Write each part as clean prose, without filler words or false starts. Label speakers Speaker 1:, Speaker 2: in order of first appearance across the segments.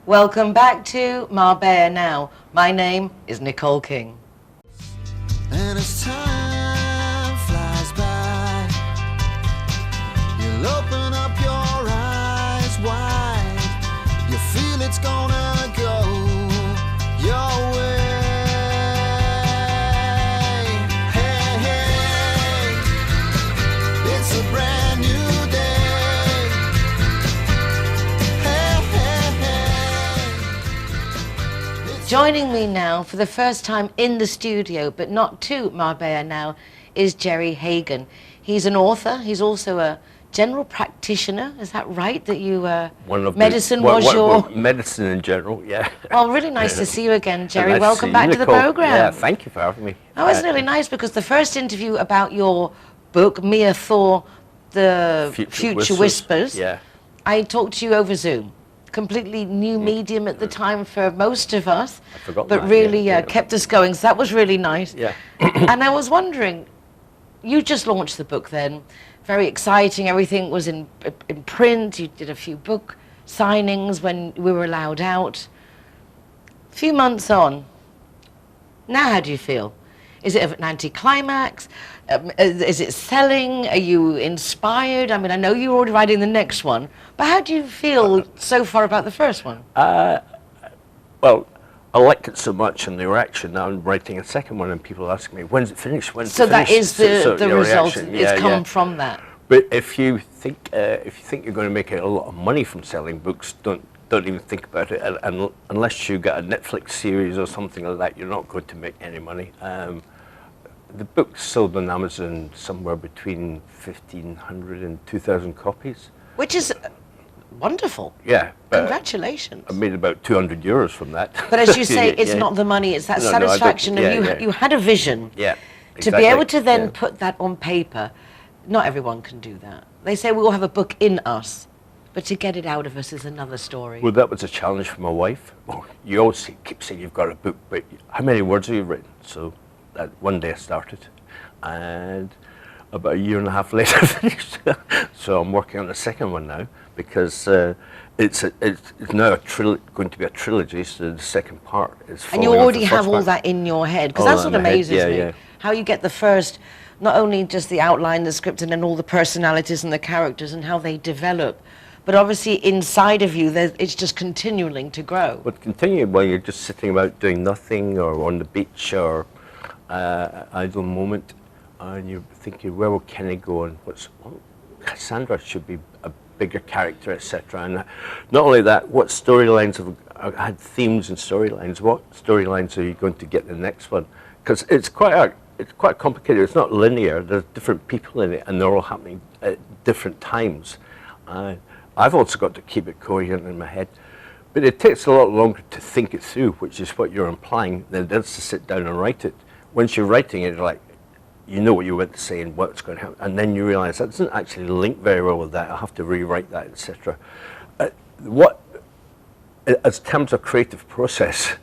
Speaker 1: Welcome back to Marbella Now. My name is Nicole King.
Speaker 2: And as time flies by, you'll open up your eyes wide. You feel it's gonna go your way. Hey, hey, it's a brand new day. Hey, hey, hey.
Speaker 1: Joining me now for the first time in the studio, but not to Marbella Now, is Gerry Hagan. He's an author. He's also a general practitioner. Is that right? That you medicine was your
Speaker 3: medicine in general? Yeah.
Speaker 1: Well, really nice to see you again, Gerry.
Speaker 3: Nice
Speaker 1: Welcome
Speaker 3: to
Speaker 1: back
Speaker 3: you,
Speaker 1: to the
Speaker 3: Nicole.
Speaker 1: program.
Speaker 3: Yeah, thank you for having me.
Speaker 1: Oh, it's really nice because the first interview about your book, Mia Thaw, The Future Whispers,
Speaker 3: yeah,
Speaker 1: I talked to you over Zoom. Completely new medium at the time for most of us, but
Speaker 3: that,
Speaker 1: really kept us going. So that was really nice.
Speaker 3: Yeah.
Speaker 1: And I was wondering, you just launched the book then, very exciting. Everything was in print. You did a few book signings when we were allowed out. A few months on, now how do you feel? Is it an anticlimax? Is it selling? Are you inspired? I mean, I know you're already writing the next one, but how do you feel so far about the first one?
Speaker 3: Well, I liked it so much, and the reaction. Now I'm writing a second one, and people ask me, "When's it finished? When's it finished?"
Speaker 1: So that is the result.
Speaker 3: Reaction.
Speaker 1: It's come from that.
Speaker 3: But if you think you're going to make a lot of money from selling books, don't even think about it. And unless you get a Netflix series or something like that, you're not going to make any money. The book sold on Amazon somewhere between 1,500 and 2,000 copies.
Speaker 1: Which is wonderful.
Speaker 3: Yeah.
Speaker 1: Congratulations.
Speaker 3: I made about 200 euros from that.
Speaker 1: But as you say, it's not the money, it's that satisfaction of you had a vision.
Speaker 3: Yeah.
Speaker 1: To be able to then put that on paper, not everyone can do that. They say we all have a book in us, but to get it out of us is another story.
Speaker 3: Well, that was a challenge for my wife. Oh, you always keep saying you've got a book, but how many words have you written? So that one day I started, and about a year and a half later I finished. So I'm working on the second one now, because it's now going to be a trilogy, so the second part is
Speaker 1: and you already have all that in your head, because that's what amazes me. How you get the first, not only just the outline, the script, and then all the personalities and the characters and how they develop, but obviously inside of you, it's just continuing to grow.
Speaker 3: But continuing while you're just sitting about doing nothing, or on the beach, or idle moment, and you're thinking, where will Kenny go, and Cassandra should be a bigger character, etc. And not only that, what storylines have had themes and storylines? What storylines are you going to get in the next one? Because it's quite complicated. It's not linear. There's different people in it, and they're all happening at different times. I've also got to keep it coherent in my head. But it takes a lot longer to think it through, which is what you're implying, than it does to sit down and write it. Once you're writing it, like, you know what you want to say and what's going to happen, and then you realize that doesn't actually link very well with that. I have to rewrite that, etc. As terms of creative process,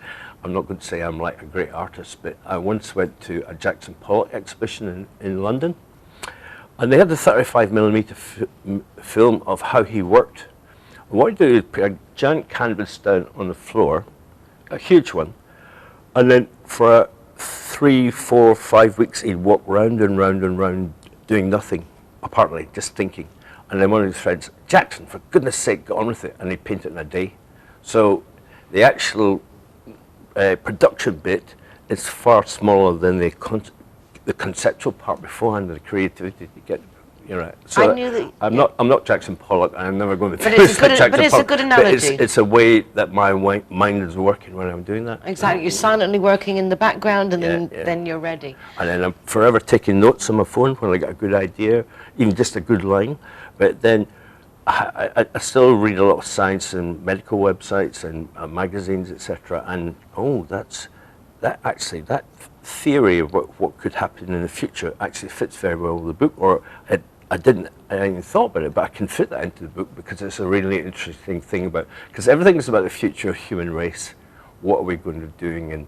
Speaker 3: I'm not going to say I'm like a great artist, but I once went to a Jackson Pollock exhibition in London, and they had a 35mm film of how he worked. And what you do is put a giant canvas down on the floor, a huge one, and then for 3, 4, 5 weeks he'd walk round and round and round doing nothing, apparently, just thinking. And then one of his friends, "Jackson, for goodness sake, get on with it," and he'd paint it in a day. So the actual production bit is far smaller than the conceptual part beforehand, the creativity to get. So
Speaker 1: I knew that.
Speaker 3: I'm not Jackson Pollock, and I'm never going to be.
Speaker 1: But it's a good analogy.
Speaker 3: It's a way that my mind is working when I'm doing that.
Speaker 1: Exactly, you're silently working in the background, and then you're ready.
Speaker 3: And then I'm forever taking notes on my phone when I get a good idea, even just a good line. But then I still read a lot of science and medical websites and magazines, etc. And that theory of what could happen in the future actually fits very well with the book. Or I didn't even thought about it, but I can fit that into the book because it's a really interesting thing because everything is about the future of human race. What are we going to be doing? And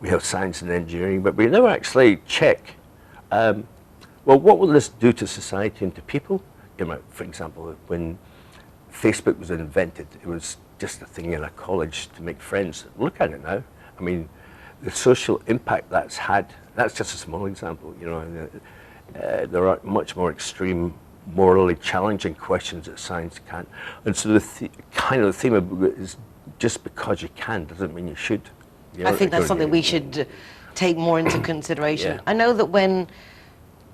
Speaker 3: we have science and engineering, but we never actually check, well, what will this do to society and to people? For example, when Facebook was invented, it was just a thing in a college to make friends. Look at it now. I mean, the social impact that's had, that's just a small example, you know. There are much more extreme, morally challenging questions that science can't. And so the kind of the theme of it is just because you can doesn't mean you should. You know,
Speaker 1: I think that's something we should take more into consideration.
Speaker 3: Yeah.
Speaker 1: I know that when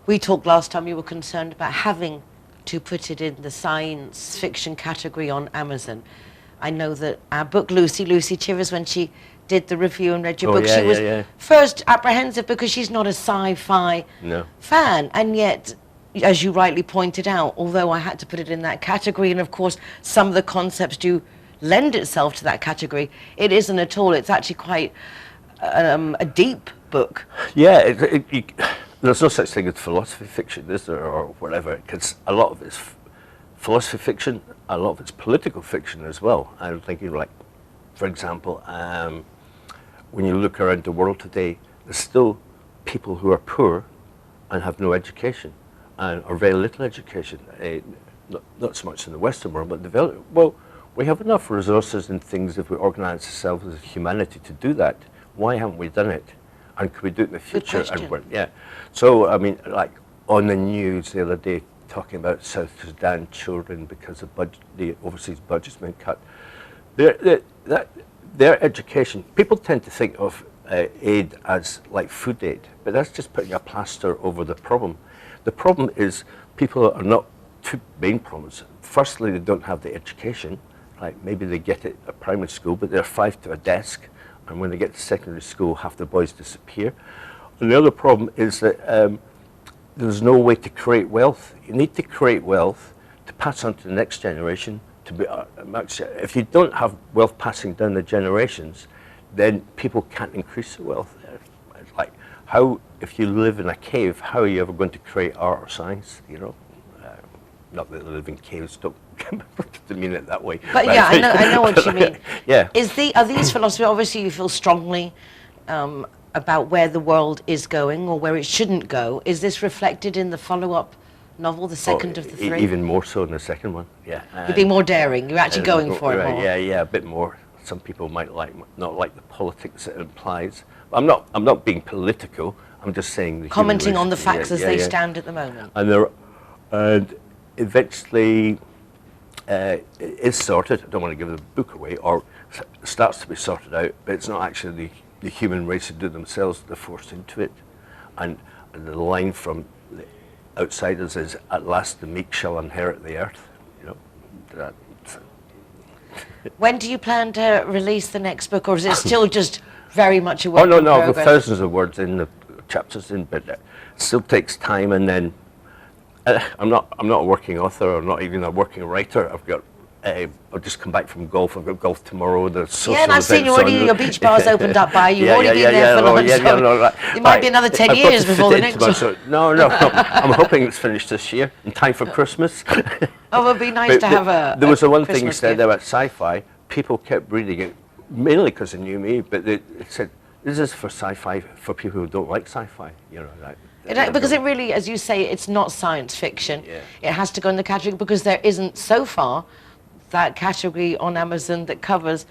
Speaker 1: we talked last time, you were concerned about having to put it in the science fiction category on Amazon. I know that our book, Lucy Chivers, when she did the review and read your book, she was first apprehensive because she's not a sci-fi fan. And yet, as you rightly pointed out, although I had to put it in that category, and of course, some of the concepts do lend itself to that category, it isn't at all. It's actually quite a deep book.
Speaker 3: Yeah, there's no such thing as philosophy fiction, is there, or whatever, because a lot of it's philosophy fiction, a lot of it's political fiction as well. I'm thinking, like, for example, when you look around the world today, there's still people who are poor and have no education, or very little education. Not so much in the Western world, but developed. Well, we have enough resources and things if we organise ourselves as humanity to do that. Why haven't we done it? And could we do it in the future? So, I mean, like on the news the other day, talking about South Sudan children because the overseas budget's been cut. Their education, people tend to think of aid as like food aid, but that's just putting a plaster over the problem. The problem is people are not two main problems. Firstly, they don't have the education. Like maybe they get it at primary school, but they're 5 to a desk, and when they get to secondary school, half the boys disappear. And the other problem is that there's no way to create wealth. You need to create wealth to pass on to the next generation. To be, if you don't have wealth passing down the generations, then people can't increase the wealth. It's like, how, if you live in a cave, how are you ever going to create art or science, you know? Not that they live in caves, don't mean it that way.
Speaker 1: But yeah, I know what you mean.
Speaker 3: Yeah.
Speaker 1: Are these philosophy, obviously you feel strongly about where the world is going or where it shouldn't go. Is this reflected in the follow-up novel, the second of the three?
Speaker 3: Even more so in the second one, yeah.
Speaker 1: You're being more daring, you're actually going for it more.
Speaker 3: Yeah, a bit more. Some people might not like the politics it implies. I'm not being political, I'm just saying...
Speaker 1: Commenting on the facts as they stand at the moment.
Speaker 3: And eventually it is sorted. I don't want to give the book away, or starts to be sorted out, but it's not actually the human race who do it themselves, they're forced into it. And the line from the outsiders is, at last the meek shall inherit the earth. You know,
Speaker 1: When do you plan to release the next book, or is it still just very much a work in
Speaker 3: no, I've got
Speaker 1: progress?
Speaker 3: thousands of words in, the chapters in, but it still takes time. And then I'm not a working author, or not even a working writer. I've just come back from golf. I've got golf tomorrow. There's social
Speaker 1: and I've seen you
Speaker 3: events
Speaker 1: already, your beach bar's opened up by you. You've already been there for lunch. It might be another 10 years before the next one.
Speaker 3: No, I'm hoping it's finished this year, in time for Christmas.
Speaker 1: Oh, it would be nice to have a
Speaker 3: There was one thing you
Speaker 1: Christmas
Speaker 3: said
Speaker 1: gift.
Speaker 3: there about sci-fi. People kept reading it, mainly because they knew me, but they said, this is for sci-fi, for people who don't like sci-fi, you know.
Speaker 1: Because it really, as you say, it's not science fiction.
Speaker 3: Yeah.
Speaker 1: It has to go in the category because there isn't, so far, that category on Amazon that covers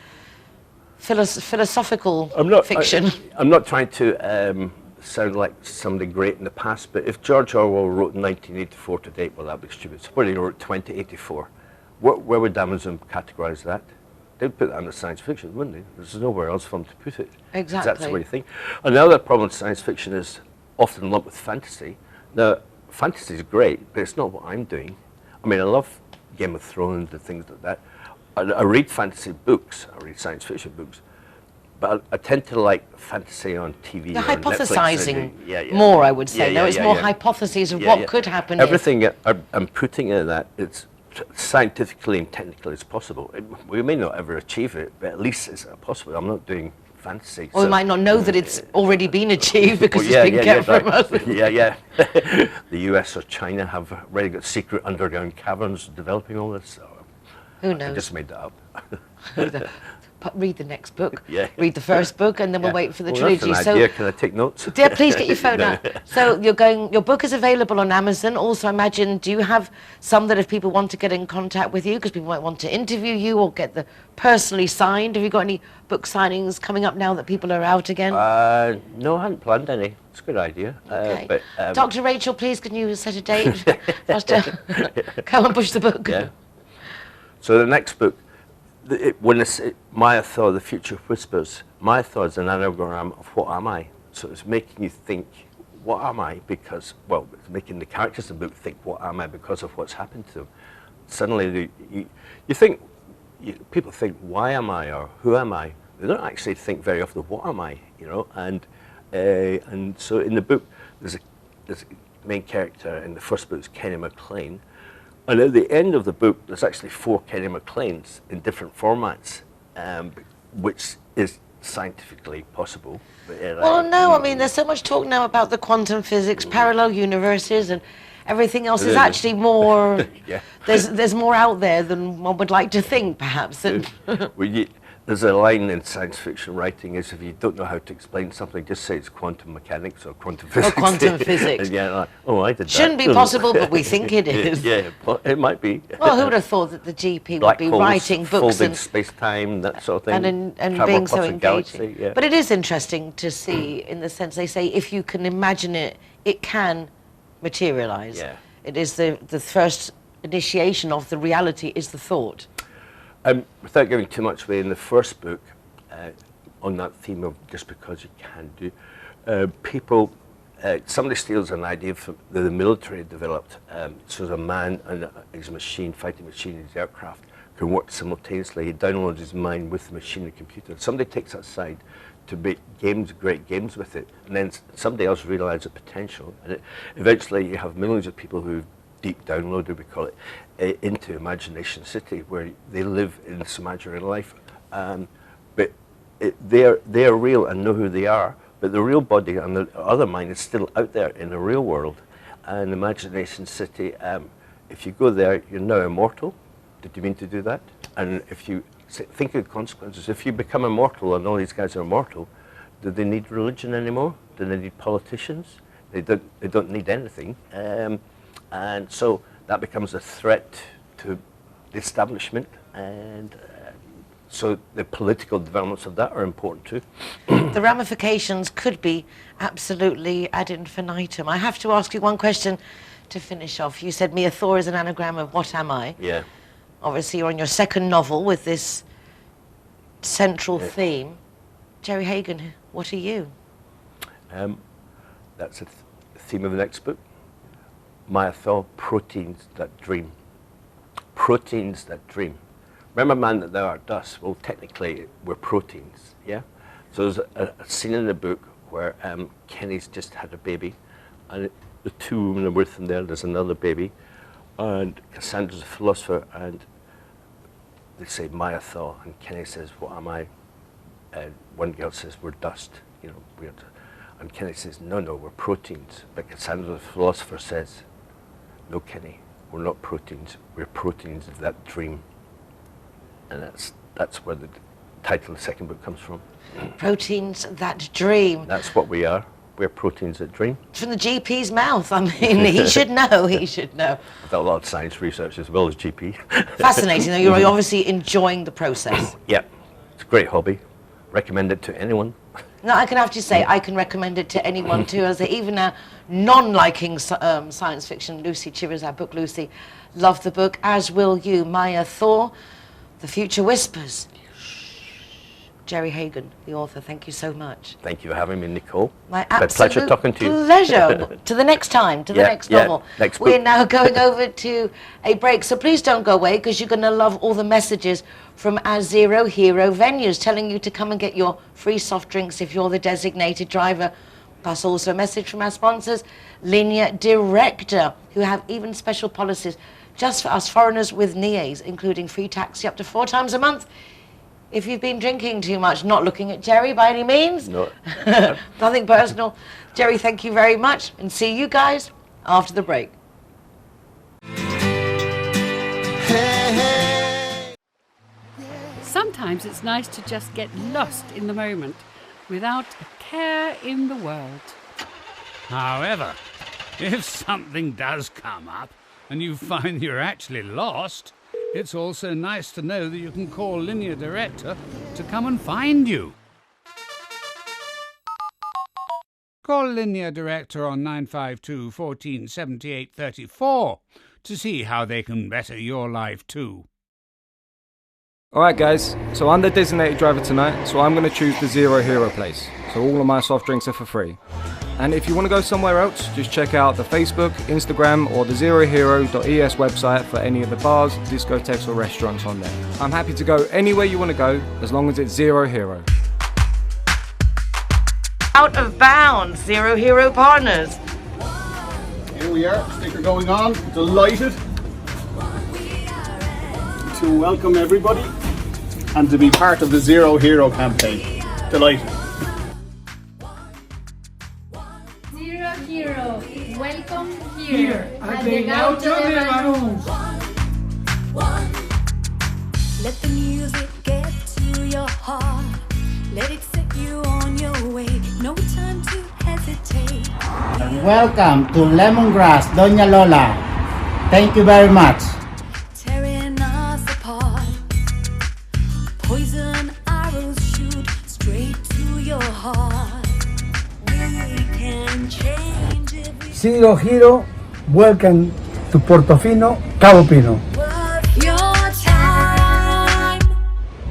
Speaker 1: philosophical fiction.
Speaker 3: I'm not trying to sound like somebody great in the past, but if George Orwell wrote 1984 to date, well, that'd be stupid. Suppose he wrote 2084. Where would Amazon categorize that? They'd put that under science fiction, wouldn't they? There's nowhere else for them to put it.
Speaker 1: Exactly.
Speaker 3: That's the way you think. And the other problem with science fiction is often lumped with fantasy. Now, fantasy is great, but it's not what I'm doing. I mean, I love Game of Thrones and things like that. I read fantasy books, I read science fiction books, but I tend to like fantasy on TV.
Speaker 1: You're
Speaker 3: or
Speaker 1: hypothesizing
Speaker 3: Netflix.
Speaker 1: more, I would say. It's more hypotheses of what could happen.
Speaker 3: Everything I'm putting in that, it's scientifically and technically as possible. We may not ever achieve it, but at least it's possible. I'm not doing fantasy.
Speaker 1: Or we might not know that it's already been achieved because it's been kept from us.
Speaker 3: The US or China have already got secret underground caverns developing all this. So
Speaker 1: Who knows?
Speaker 3: I just made that up.
Speaker 1: read the next book,
Speaker 3: Yeah.
Speaker 1: read the first book, and then we'll
Speaker 3: Yeah.
Speaker 1: wait for the
Speaker 3: Well,
Speaker 1: trilogy.
Speaker 3: that's an idea. Can I take notes?
Speaker 1: Yeah, please get your phone out. So your book is available on Amazon. Also, I imagine, do you have some that if people want to get in contact with you, because people might want to interview you or get the personally signed, have you got any book signings coming up now that people are out again?
Speaker 3: No, I hadn't planned any. It's a good idea.
Speaker 1: Okay.
Speaker 3: But,
Speaker 1: Dr. Rachel, please, can you set a date for us to come and push the book?
Speaker 3: yeah. So the next book, Mia Thaw, The Future Whispers. Mia Thaw is an anagram of what am I? So it's making you think, what am I? Because, well, it's making the characters of the book think, what am I? Because of what's happened to them. Suddenly, you think, people think, why am I? Or who am I? They don't actually think very often, what am I? You know, and so in the book, there's a main character in the first book is Kenny McLean. And at the end of the book, there's actually 4 Kenny McLeans in different formats, which is scientifically possible.
Speaker 1: Well, no, I mean, there's so much talk now about the quantum physics, parallel universes, and everything else is actually more,
Speaker 3: Yeah.
Speaker 1: there's more out there than one would like to think, perhaps. And
Speaker 3: There's a line in science fiction writing is if you don't know how to explain something, just say it's quantum mechanics or quantum physics.
Speaker 1: Or quantum physics.
Speaker 3: And yeah, like, oh, I did that.
Speaker 1: Shouldn't be possible, but we think it is.
Speaker 3: Yeah, it might be.
Speaker 1: Well, who would have thought that the GP
Speaker 3: Black
Speaker 1: would be
Speaker 3: holes,
Speaker 1: writing books
Speaker 3: folding space-time, that sort of thing.
Speaker 1: and
Speaker 3: Travel
Speaker 1: being
Speaker 3: across
Speaker 1: so
Speaker 3: a
Speaker 1: engaging?
Speaker 3: galaxy, yeah.
Speaker 1: But it is interesting to see, in the sense they say, if you can imagine it, it can materialize.
Speaker 3: Yeah.
Speaker 1: It is the first initiation of the reality is the thought.
Speaker 3: Without giving too much away, in the first book, on that theme of just because you can do, somebody steals an idea from the military developed. So there's a man and his machine, fighting machine, his aircraft can work simultaneously. He downloads his mind with the machine and computer. Somebody takes that aside to make games, great games with it, and then somebody else realizes the potential, and eventually you have millions of people who deep downloaded, we call it, into Imagination City, where they live in this imaginary life. But they're real and know who they are, but the real body and the other mind is still out there in the real world. And Imagination City, if you go there, you're now immortal. Did you mean to do that? And if you think of the consequences, if you become immortal and all these guys are immortal, do they need religion anymore? Do they need politicians? They don't need anything. And so that becomes a threat to the establishment, and so the political developments of that are important too.
Speaker 1: The ramifications could be absolutely ad infinitum. I have to ask you one question to finish off. You said Mia Thaw is an anagram of what am I?
Speaker 3: Yeah.
Speaker 1: Obviously, you're on your second novel with this central theme. Gerry Hagan, what are you?
Speaker 3: That's the theme of the next book. Mia Thaw, proteins that dream. Proteins that dream. Remember, man, that thou art dust. Well, technically, we're proteins, yeah? So there's a scene in the book where Kenny's just had a baby, and the 2 women are with him there. There's another baby, and Cassandra's a philosopher, and they say, Mia Thaw, and Kenny says, what am I? And one girl says, we're dust, you know, weird. And Kenny says, no, we're proteins. But Cassandra, the philosopher, says, no, Kenny, we're not proteins. We're proteins of that dream. And that's where the title of the second book comes from.
Speaker 1: Proteins that dream.
Speaker 3: That's what we are. We're proteins that dream.
Speaker 1: From the GP's mouth. I mean, he should know. He should know.
Speaker 3: I've done a lot of science research as well as GP.
Speaker 1: Fascinating, though. You're obviously enjoying the process.
Speaker 3: Yeah, it's a great hobby. Recommend it to anyone.
Speaker 1: No, I can have to say, I can recommend it to anyone too, as even a non-liking science fiction, Lucy Chivers, our book Lucy, loved the book, as will you. Mia Thaw, The Future Whispers. Gerry Hagan, the author, thank you so much.
Speaker 3: Thank you for having me, Nicole.
Speaker 1: My
Speaker 3: It's been a
Speaker 1: absolute
Speaker 3: pleasure talking to you.
Speaker 1: Pleasure. To the next time, to the next novel.
Speaker 3: Next
Speaker 1: We're
Speaker 3: book.
Speaker 1: now going over to a break, so please don't go away, because you're going to love all the messages from our ZeroHero venues telling you to come and get your free soft drinks if you're the designated driver. Plus also a message from our sponsors, Linea Directa, who have even special policies just for us foreigners with NIAs, including free taxi up to 4 times a month. If you've been drinking too much, not looking at Gerry by any means.
Speaker 3: No.
Speaker 1: Nothing personal. Gerry, thank you very much, and see you guys after the break.
Speaker 2: Hey, hey.
Speaker 4: Sometimes sometimes it's nice to just get lost in the moment without a care in the world.
Speaker 5: However, if something does come up and you find you're actually lost, it's also nice to know that you can call Linea Directa to come and find you. Call Linea Directa on 952 14 78 34 to see how they can better your life too.
Speaker 6: Alright guys, so I'm the designated driver tonight, so I'm going to choose the ZeroHero place. So all of my soft drinks are for free. And if you want to go somewhere else, just check out the Facebook, Instagram or the ZeroHero.es website for any of the bars, discotheques or restaurants on there. I'm happy to go anywhere you want to go, as long as it's ZeroHero.
Speaker 1: Out of bounds, ZeroHero partners.
Speaker 7: Here we are, sticker going on, delighted to welcome everybody and to be part of the ZeroHero campaign. Delighted.
Speaker 8: ZeroHero, welcome here at the Gaucho de Banús.
Speaker 9: Let the music get to your heart. Let it set you on your way. No time to hesitate.
Speaker 10: And welcome to Lemongrass, Doña Lola. Thank you very much.
Speaker 9: Tearing us apart. Poison arrows shoot straight to your heart. We can change it.
Speaker 10: ZeroHero, welcome to Portofino, Cabo Pino.
Speaker 9: Worth your time.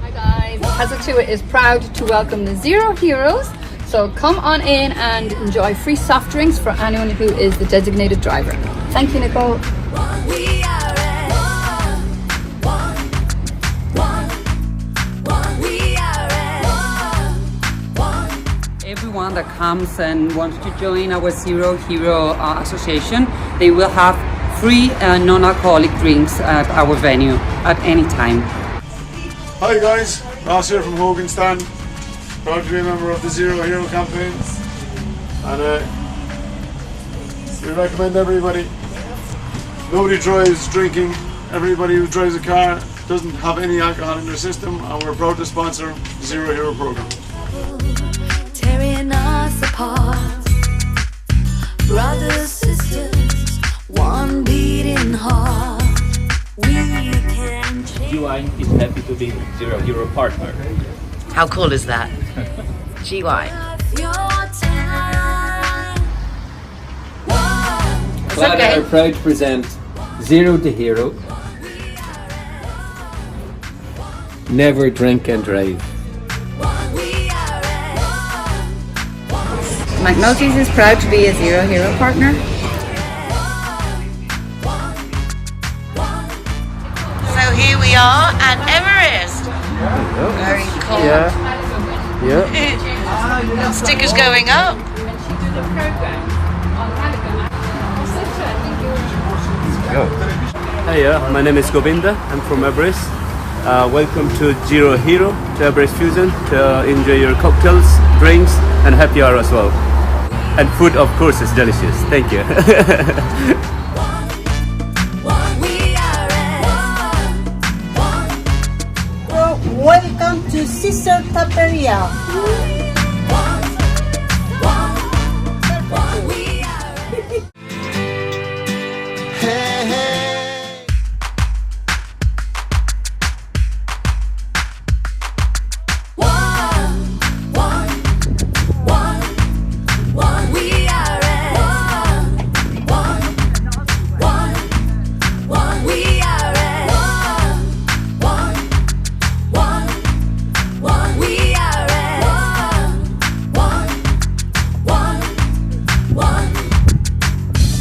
Speaker 8: Hi guys, Kazatua is proud to welcome the ZeroHeroes. So come on in and enjoy free soft drinks for anyone who is the designated driver. Thank you, Nicole.
Speaker 9: We are
Speaker 4: Everyone that comes and wants to join our ZeroHero association, they will have free non-alcoholic drinks at our venue at any time.
Speaker 7: Hi guys, Ross here from Hogan Stand. Proud to be a member of the ZeroHero campaign. And we recommend everybody. Nobody drives drinking. Everybody who drives a car doesn't have any alcohol in their system, and we're proud to sponsor the ZeroHero program.
Speaker 9: tearing us apart. Brothers, sisters, one beating heart. We can change.
Speaker 11: G.I.R.L is happy to be ZeroHero partner.
Speaker 1: How cool is that? G.I.R.L.
Speaker 11: Glad
Speaker 1: okay.
Speaker 11: are proud to present ZeroHero. Never drink and drive.
Speaker 8: McNulty's is proud to be a ZeroHero partner.
Speaker 1: So here we are at Everest. Very cool.
Speaker 3: Yeah.
Speaker 1: Stickers going up.
Speaker 12: Hiya, my name is Govinda. I'm from Everest. Welcome to ZeroHero, to Everest Fusion, to enjoy your cocktails, drinks, and happy hour as well. And food, of course, is delicious. Thank you.
Speaker 13: Welcome to Sister Taperia.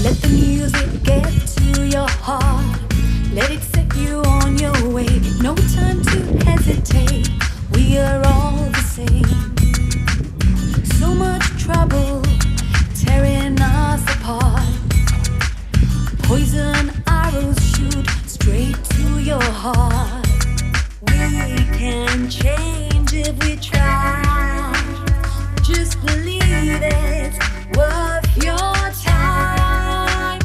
Speaker 9: Let the music get to your heart. Let it set you on your way. No time to hesitate. We are all the same. So much trouble tearing us apart. Poison arrows shoot straight to your heart. We can change if we try. Just believe it's worth your time.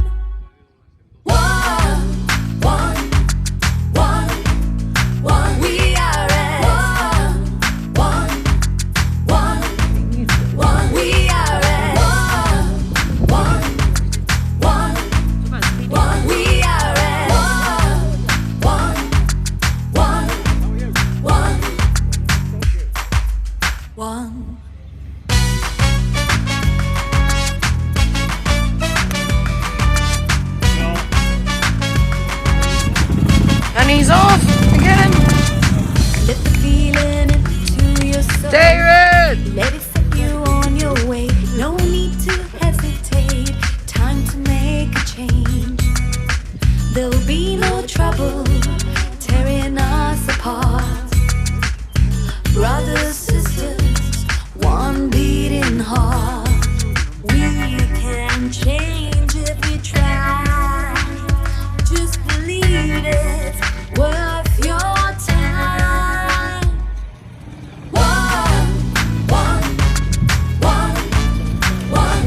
Speaker 9: One, we are at one.
Speaker 1: And he's off again.
Speaker 9: Let the feeling into your soul.
Speaker 1: David!
Speaker 9: Let it set you on your way. No need to hesitate. Time to make a change. There'll be no trouble tearing us apart. Brothers, sisters, one beating heart. We can change if we try. Just believe it's worth your time. One,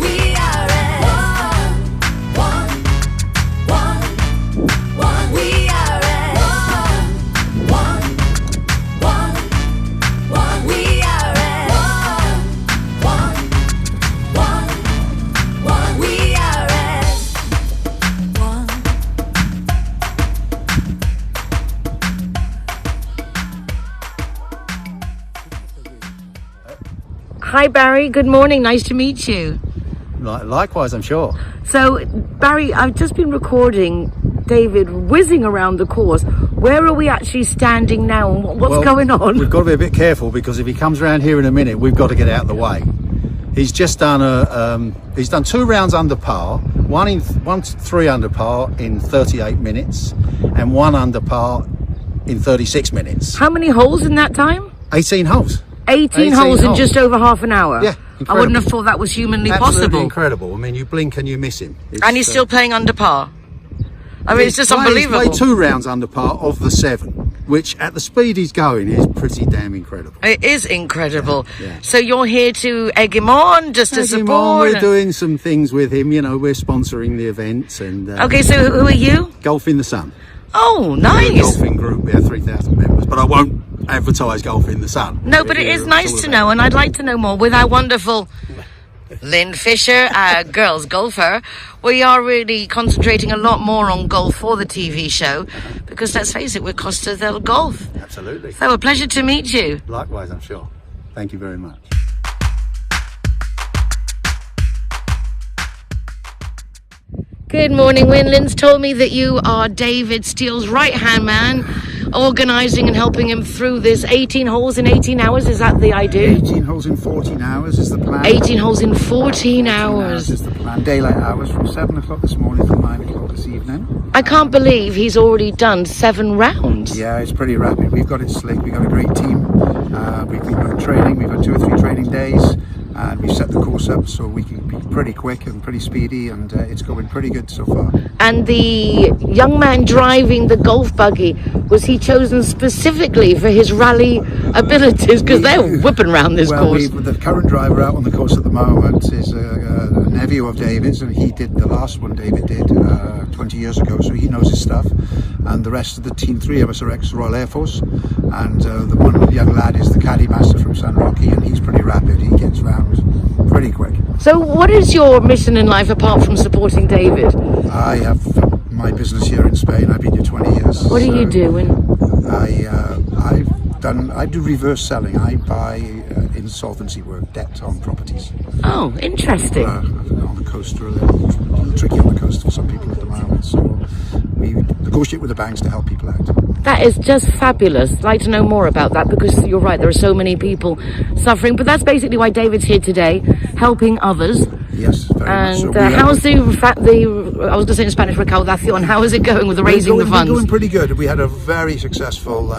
Speaker 9: we are at one, we are at one, we are at one, we are at one.
Speaker 1: Hi, Barry. Good morning. Nice to meet you.
Speaker 14: Likewise, I'm sure.
Speaker 1: So, Barry, I've just been recording David whizzing around the course. Where are we actually standing now and what's going on?
Speaker 14: We've got to be a bit careful because if he comes around here in a minute, we've got to get out of the way. He's just done he's done 2 rounds under par, one 3 under par in 38 minutes, and 1 under par in 36 minutes.
Speaker 1: How many holes in that time?
Speaker 14: 18 holes.
Speaker 1: 18 holes in just over half an hour.
Speaker 14: Yeah,
Speaker 1: I wouldn't have thought that was humanly
Speaker 14: Absolutely
Speaker 1: possible.
Speaker 14: incredible. I mean, you blink and you miss him.
Speaker 1: And he's still playing under par. I mean, it's just unbelievable.
Speaker 14: He's played 2 rounds under par of the 7, which at the speed he's going is pretty damn incredible.
Speaker 1: It is incredible.
Speaker 14: Yeah.
Speaker 1: So you're here to egg him on, just to
Speaker 14: Egg him
Speaker 1: support?
Speaker 14: on. We're doing some things with him, you know, we're sponsoring the events and...
Speaker 1: Okay, so who are you?
Speaker 14: Golf in the Sun.
Speaker 1: Oh,
Speaker 14: We're a
Speaker 1: nice.
Speaker 14: golfing group, we have 3,000 members, but I won't advertise Golf in the Sun.
Speaker 1: No, but it is nice to know, and I'd like to know more with our wonderful Lynn Fisher, our girls golfer. We are really concentrating a lot more on golf for the TV show because, let's face it, we're Costa del Golf.
Speaker 14: Absolutely.
Speaker 1: So a pleasure to meet you.
Speaker 14: Likewise, I'm sure. Thank you very much.
Speaker 1: Good morning, Win. Lynn's told me that you are David Steele's right-hand man, organising and helping him through this 18 holes in 18 hours. Is that the idea?
Speaker 15: 18 holes in 14 hours is the plan.
Speaker 1: 18 holes in 14 hours.
Speaker 15: Is the plan. Daylight hours from 7 o'clock this morning till 9 o'clock this evening.
Speaker 1: I can't believe he's already done 7 rounds.
Speaker 15: Yeah, it's pretty rapid. We've got it slick. We've got a great team. We've been training. We've had 2 or 3 training days. And we've set the course up so we can be pretty quick and pretty speedy, and it's going pretty good so far.
Speaker 1: And the young man driving the golf buggy, was he chosen specifically for his rally abilities? Because they're whipping around this course.
Speaker 15: The current driver out on the course at the moment is a nephew of David's, and he did the last one David did 20 years ago, so he knows his stuff. And the rest of the team, 3 of us are ex-Royal Air Force, and the one young lad is the caddy master from San Roque, and he's pretty rapid. He gets round pretty quick.
Speaker 1: So what is your mission in life apart from supporting David?
Speaker 15: I have my business here in Spain. I've been here 20 years.
Speaker 1: What are you doing?
Speaker 15: I do reverse selling. I buy insolvency work, debt on properties.
Speaker 1: Oh, interesting.
Speaker 15: On the coast, or a little tricky on the coast for some people at the moment. So we negotiate with the banks to help people out.
Speaker 1: That is just fabulous. I'd like to know more about that because you're right, there are so many people suffering. But that's basically why David's here today, helping others.
Speaker 15: Yes, very much so.
Speaker 1: And how's the I was going to say in Spanish, recaudación, how is it going with raising the funds?
Speaker 15: We're going pretty good. We had a very successful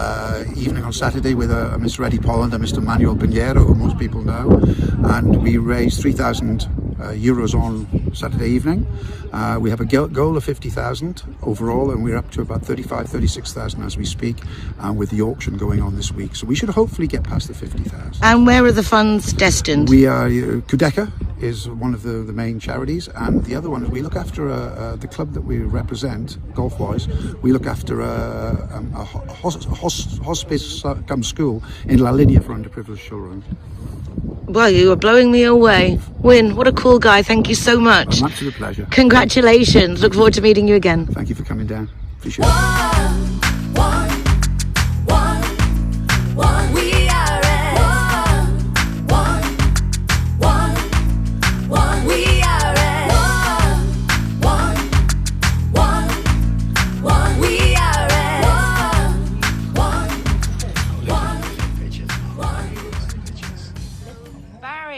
Speaker 15: evening on Saturday with Mr. Eddie Polland and Mr. Manuel Pinheiro, who most people know. And we raised 3,000 euros on Saturday evening. We have a goal of 50,000 overall, and we're up to about 36,000 as we speak, with the auction going on this week. So we should hopefully get past the 50,000.
Speaker 1: And where are the funds destined?
Speaker 15: We are Cudeca is one of the main charities, and the other one is we look after the club that we represent golf-wise. We look after a hospice cum school in La Linea for underprivileged children.
Speaker 1: Well, you are blowing me away. Win, what a cool guy. Thank you so much.
Speaker 15: An absolute pleasure.
Speaker 1: Congratulations. Look forward to meeting you again.
Speaker 15: Thank you for coming down. Appreciate it.
Speaker 9: We are at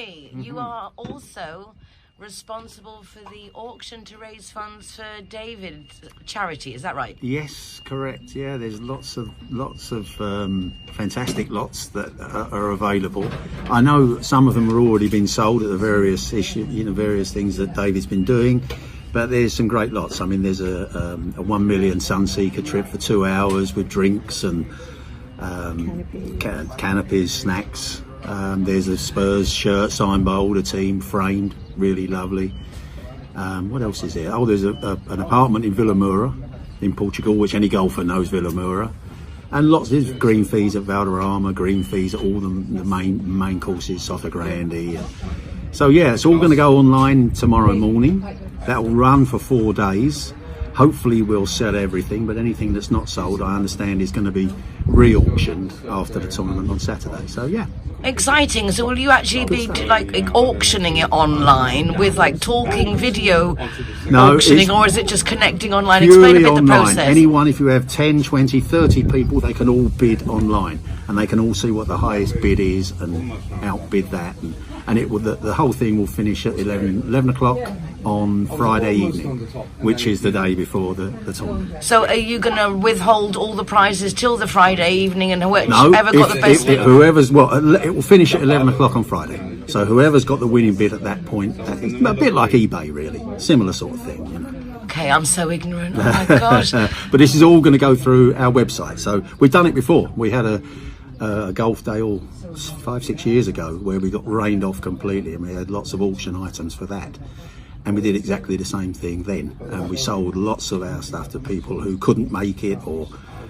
Speaker 1: Gerry, you are also responsible for the auction to raise funds for David's charity, is that right?
Speaker 14: Yes, correct. Yeah, there's lots of fantastic lots that are available. I know some of them have already been sold at the various various things that David's been doing, but there's some great lots. I mean, there's a 1 million Sunseeker trip for 2 hours with drinks and canopies, snacks. There's a Spurs shirt signed by all the team, framed, really lovely. What else is there? Oh, there's an apartment in Vilamoura in Portugal, which any golfer knows Vilamoura. And there's green fees at Valderrama, green fees at all the main courses, Sota Grande. So yeah, it's all going to go online tomorrow morning. That will run for 4 days. Hopefully we'll sell everything, but anything that's not sold, I understand, is going to be re-auctioned after the tournament on Saturday. So yeah.
Speaker 1: Exciting. So will you actually be like auctioning it online with like talking video auctioning, or is it just connecting online? Explain a bit
Speaker 14: online.
Speaker 1: The process.
Speaker 14: Anyone, if you have 10, 20, 30 people, they can all bid online and they can all see what the highest bid is and outbid that. And it will, the whole thing will finish at 11 o'clock on Friday evening, which is the day before the tournament.
Speaker 1: So are you going to withhold all the prizes till the Friday evening, and whoever got the best bid?
Speaker 14: It will finish at 11 o'clock on Friday. So whoever's got the winning bid at that point, it's a bit like eBay really, similar sort of thing, you know.
Speaker 1: Okay, I'm so ignorant. Oh my gosh.
Speaker 14: But this is all going to go through our website. So we've done it before. We had a golf day 5-6 years ago where we got rained off completely, and we had lots of auction items for that. And we did exactly the same thing then, and we sold lots of our stuff to people who couldn't make it or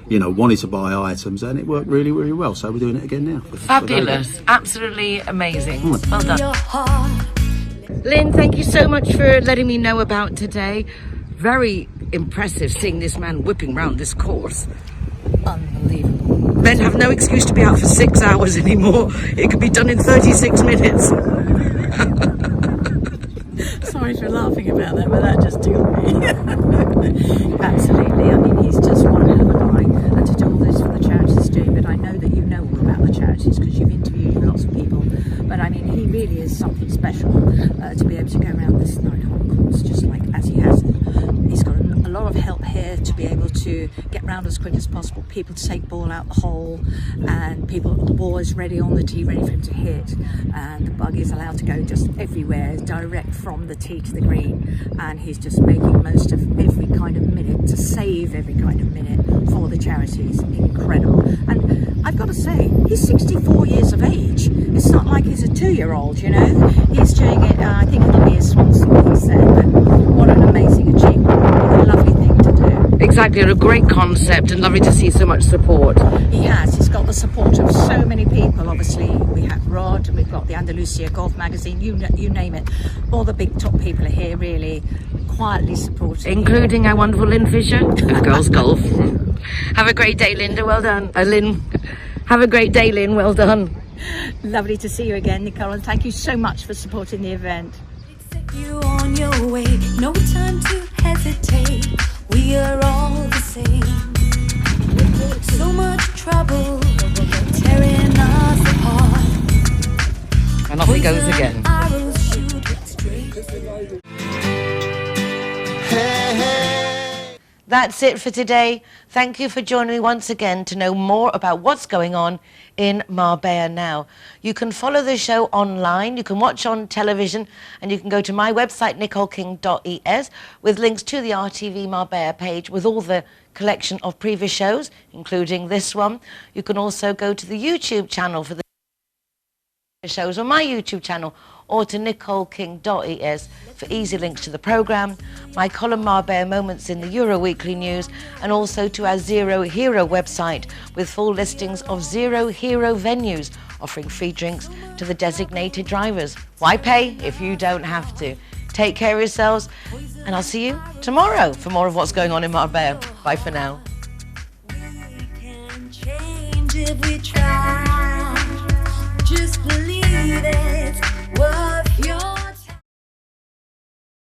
Speaker 14: wanted to buy items, and it worked really, really well. So we're doing it again now.
Speaker 1: Fabulous. Absolutely amazing. Well done. Lynn, thank you so much for letting me know about today. Very impressive seeing this man whipping round this course. Unbelievable. Men have no excuse to be out for 6 hours anymore. It could be done in 36 minutes.
Speaker 16: Sorry for laughing about that, but that just tickled me. Absolutely. I mean, he's just one hell of a guy. And to do all this for the charities too, but I know that you know all about the charities because you've interviewed lots of people. But I mean, he really is something special to be able to go around this 9-hole course just like as he has. He's got a lot of help here to be able to get round as quick as possible, people to take ball out the hole, and the ball is ready on the tee, ready for him to hit, and the bug is allowed to go just everywhere, direct from the tee to the green, and he's just making most of every kind of minute to save every kind of minute for the charities. Incredible. And I've got to say, he's 64 years of age. It's not like he's a 2-year-old, you know. He's doing it, I think it'll be his Swanson, he said, but what an amazing achievement. What a lovely thing to do.
Speaker 1: Exactly, a great concept, and lovely to see so much support.
Speaker 16: He has. He's got the support of so many people. Obviously, we have Rod, and we've got the Andalusia Golf magazine. You name it. All the big top people are here, really quietly supporting.
Speaker 1: Including our wonderful Lynn Fisher of Girls Golf. Have a great day, Linda. Well done, Lynn. Have a great day, Lynn. Well done.
Speaker 16: Lovely to see you again, Nicole, and thank you so much for supporting the event.
Speaker 9: You on your way, no time to hesitate. We are all the same. So much trouble tearing us apart.
Speaker 1: And off he goes again. That's it for today. Thank you for joining me once again to know more about what's going on in Marbella now. You can follow the show online, you can watch on television, and you can go to my website, nicoleking.es, with links to the RTV Marbella page with all the collection of previous shows, including this one. You can also go to the YouTube channel for the shows on my YouTube channel, or to nicoleking.es for easy links to the programme, my column Marbella Moments in the Euro Weekly News, and also to our ZeroHero website with full listings of ZeroHero venues offering free drinks to the designated drivers. Why pay if you don't have to? Take care of yourselves, and I'll see you tomorrow for more of what's going on in Marbella. Bye for now.
Speaker 9: We can change if we try.